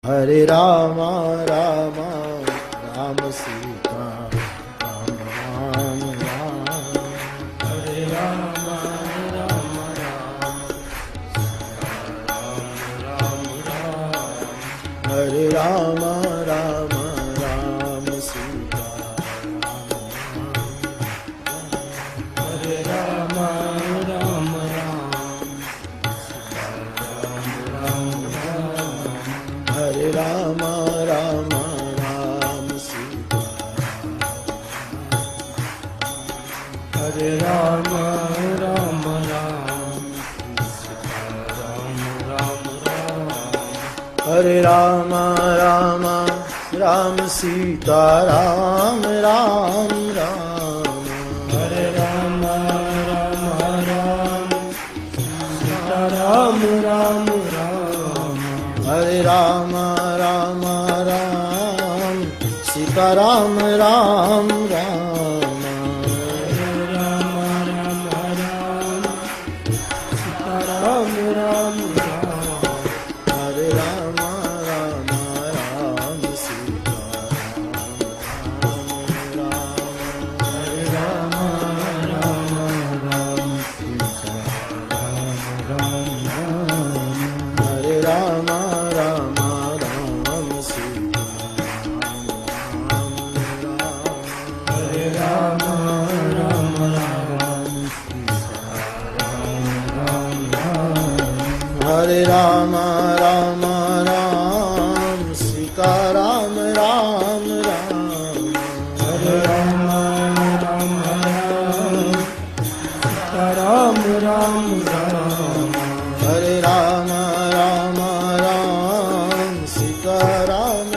Hare Ram Ram Ram Sita Ram Ram Ram Hare Ram Ram Ram Ram Ram Hare Ram Ram Ram Sita Hare Ram Ram Hare Ram Ram Ram Sita Hare Ram Ram Ram Hare Ram Ram Ram Sita Ram Ram Ram Hare Ram Ram Ram Sita Ram Ram Ram Hare Ram Ram Ram Sita Ram Ram Ram Hare Ram Ram Ram Sita Ram Ram Ram Hare Ram Ram Ram Sita Ram Ram Hare Ram Ram Ram Sita Ram Ram Hare Ram Ram Ram Sita Hare Ram Ram Ram Hare Ram Ram Ram Sita Ram Ram Ram Hare Ram Ram Ram Sita Ram Ram Ram Hare Ram Ram Ram Sita Ram